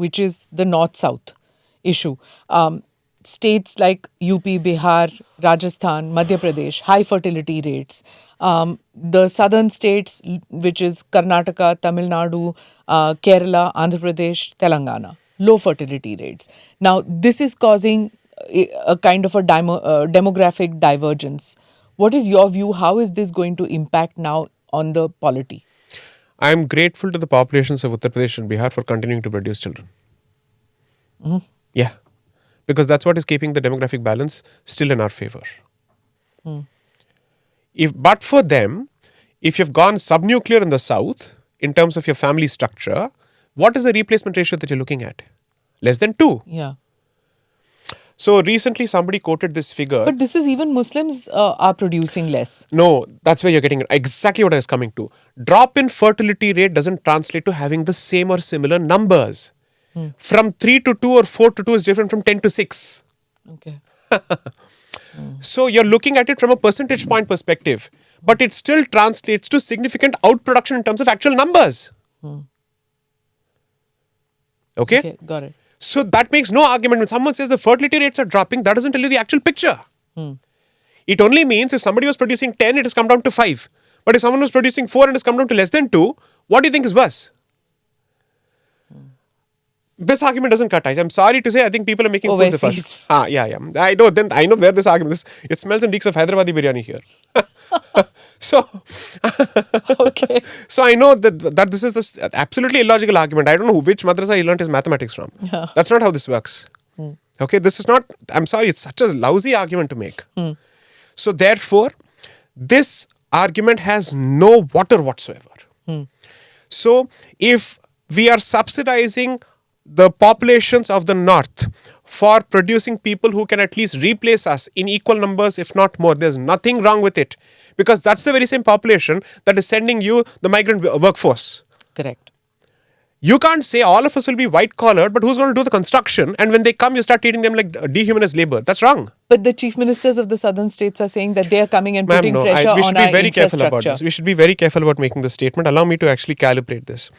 which is the north-south issue. States like UP, Bihar, Rajasthan, Madhya Pradesh, high fertility rates. The southern states, which is Karnataka, Tamil Nadu, Kerala, Andhra Pradesh, Telangana, low fertility rates. Now, this is causing a kind of a demographic divergence. What is your view? How is this going to impact now on the polity? I am grateful to the populations of Uttar Pradesh and Bihar for continuing to produce children. Yeah. Because that's what is keeping the demographic balance still in our favor. But for them, if you've gone subnuclear in the south, in terms of your family structure, what is the replacement ratio that you're looking at? Less than 2. Yeah. So recently somebody quoted this figure. But this is even Muslims are producing less. No, that's where you're getting it. Exactly what I was coming to. Drop in fertility rate doesn't translate to having the same or similar numbers. From 3 to 2 or 4 to 2 is different from 10 to 6. Okay. So you're looking at it from a percentage point perspective, but it still translates to significant outproduction in terms of actual numbers. Okay, Got it. So that makes no argument. When someone says the fertility rates are dropping, that doesn't tell you the actual picture. It only means if somebody was producing 10, it has come down to 5. But if someone was producing 4 and has come down to less than 2, what do you think is worse? This argument doesn't cut ties. I'm sorry to say, I think people are making fools of us. Yeah. I know where this argument is. It smells and reeks of Hyderabadi biryani here. So, Okay. so I know that this is this absolutely illogical argument. I don't know which madrasa he learnt his mathematics from. Yeah. That's not how this works. Okay, this is not, I'm sorry, it's such a lousy argument to make. So therefore, this argument has no water whatsoever. So if we are subsidizing the populations of the north for producing people who can at least replace us in equal numbers, if not more, there's nothing wrong with it. Because that's the very same population that is sending you the migrant workforce. Correct. You can't say all of us will be white collared, but who's going to do the construction? And when they come, you start treating them like dehumanized labor. That's wrong. But the chief ministers of the southern states are saying that they are coming and putting pressure we should on be our very careful about infrastructure. this. We should be very careful about making this statement. Allow me to actually calibrate this.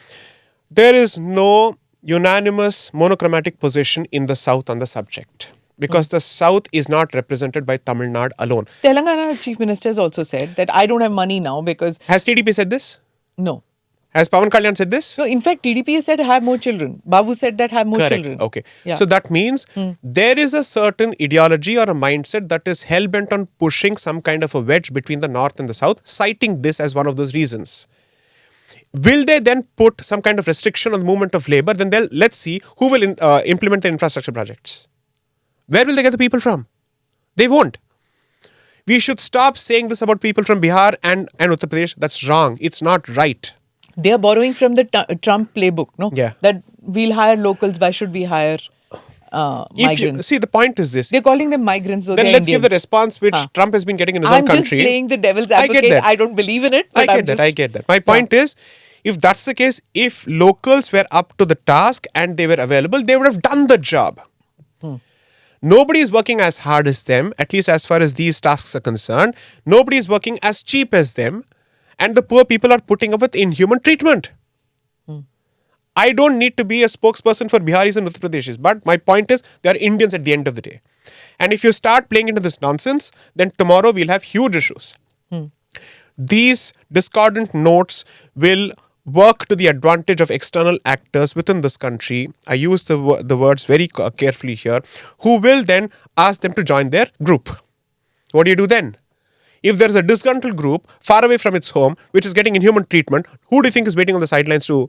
There is no unanimous monochromatic position in the south on the subject. Because the south is not represented by Tamil Nadu alone. Telangana chief minister has also said that I don't have money now because... Has TDP said this? No. Has Pawan Kalyan said this? No, in fact, TDP has said have more children. Babu said that have more Correct. children. Okay. Yeah. So that means there is a certain ideology or a mindset that is hell-bent on pushing some kind of a wedge between the north and the south, citing this as one of those reasons. Will they then put some kind of restriction on the movement of labor? Then let's see who will implement the infrastructure projects. Where will they get the people from? They won't. We should stop saying this about people from Bihar and Uttar Pradesh. That's wrong. It's not right. They are borrowing from the Trump playbook, no? Yeah. That we'll hire locals. Why should we hire migrants? See, the point is this. They're calling them migrants, though Then they're let's give the Indians. response which Trump has been getting in his own I'm just country. playing the devil's advocate. I get that. I don't believe in it. But I get that. My point is, if that's the case, if locals were up to the task and they were available, they would have done the job. Nobody is working as hard as them, at least as far as these tasks are concerned. Nobody is working as cheap as them. And the poor people are putting up with inhuman treatment. I don't need to be a spokesperson for Biharis and Uttar Pradeshis, but my point is they are Indians at the end of the day. And if you start playing into this nonsense, then tomorrow we'll have huge issues. These discordant notes will work to the advantage of external actors within this country. I use the words very carefully here, who will then ask them to join their group. What do you do then? If there's a disgruntled group far away from its home, which is getting inhuman treatment, who do you think is waiting on the sidelines to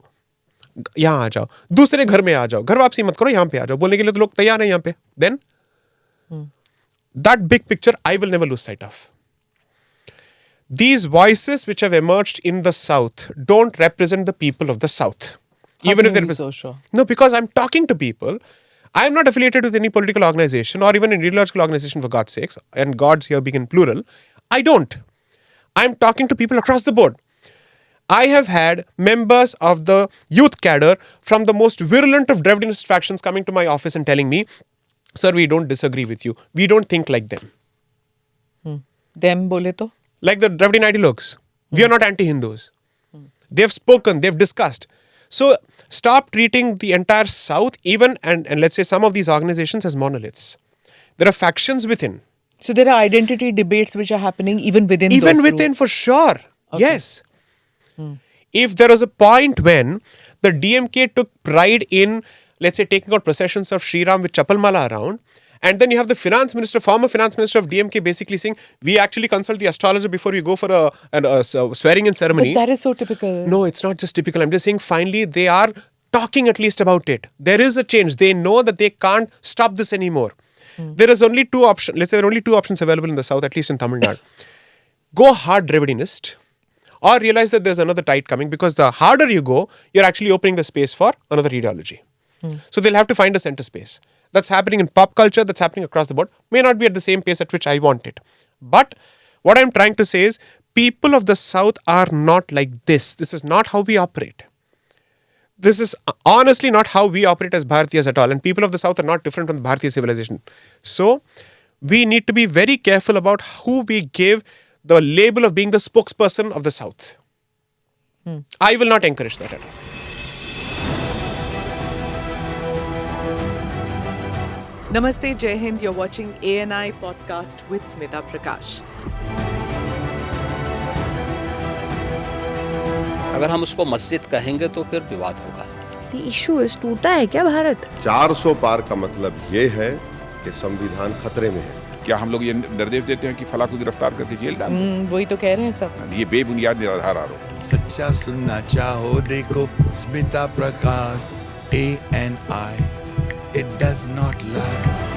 यहाँ आ जाओ, दूसरे घर में आ जाओ, घर वापसी मत करो, यहाँ पे आ जाओ, बोलने के लिए तो लोग तैयार हैं यहाँ पे. Then that big picture I will never lose sight of. These voices which have emerged in the South don't represent the people of the South. Even if they're so sure. No, because I'm talking to people. I'm not affiliated with any political organization or even an ideological organization, for God's sakes, and God's here being in plural. I don't. I'm talking to people across the board. I have had members of the youth cadre from the most virulent of Dravidist factions coming to my office and telling me, sir, we don't disagree with you. We don't think like them. Them bole to? Like the Dravidian ideologues. We are not anti-Hindus. They've spoken, they've discussed. So Stop treating the entire South, even and let's say some of these organizations, as monoliths. There are factions within. So there are identity debates which are happening even within Even those within, groups. for sure. Okay. Yes. If there was a point when the DMK took pride in, let's say, taking out processions of Sri Ram with Chapalmala around, and then you have the former finance minister of DMK basically saying, we actually consult the astrologer before we go for a swearing-in ceremony. But that is so typical. No, it's not just typical. I'm just saying finally they are talking at least about it. There is a change. They know that they can't stop this anymore. There is only two options. Let's say there are only two options available in the South, at least in Tamil Nadu. Go hard Dravidinist, or realize that there's another tide coming, because the harder you go, you're actually opening the space for another ideology. So they'll have to find a center space. That's happening in pop culture, that's happening across the board. May not be at the same pace at which I want it. But what I'm trying to say is, people of the South are not like this. This is not how we operate. This is honestly not how we operate as Bharatiyas at all. And people of the South are not different from the Bharatiya civilization. So we need to be very careful about who we give the label of being the spokesperson of the South. I will not encourage that at all. Namaste, Jai Hind. You're watching ANI podcast with Smita Prakash. अगर हम उसको मस्जिद कहेंगे तो फिर विवाद होगा. The issue is टूटा है क्या भारत? 400 पार का मतलब ये है कि संविधान खतरे में है. क्या हम लोग ये निर्देश देते हैं कि फला को गिरफ्तार करके जेल डाल दें? वही तो कह रहे हैं सब. ये बेबुनियाद निराधार आरोप. सच्चा सुनना चाहो देखो स्मिता प्रकाश ANI. It does not lie.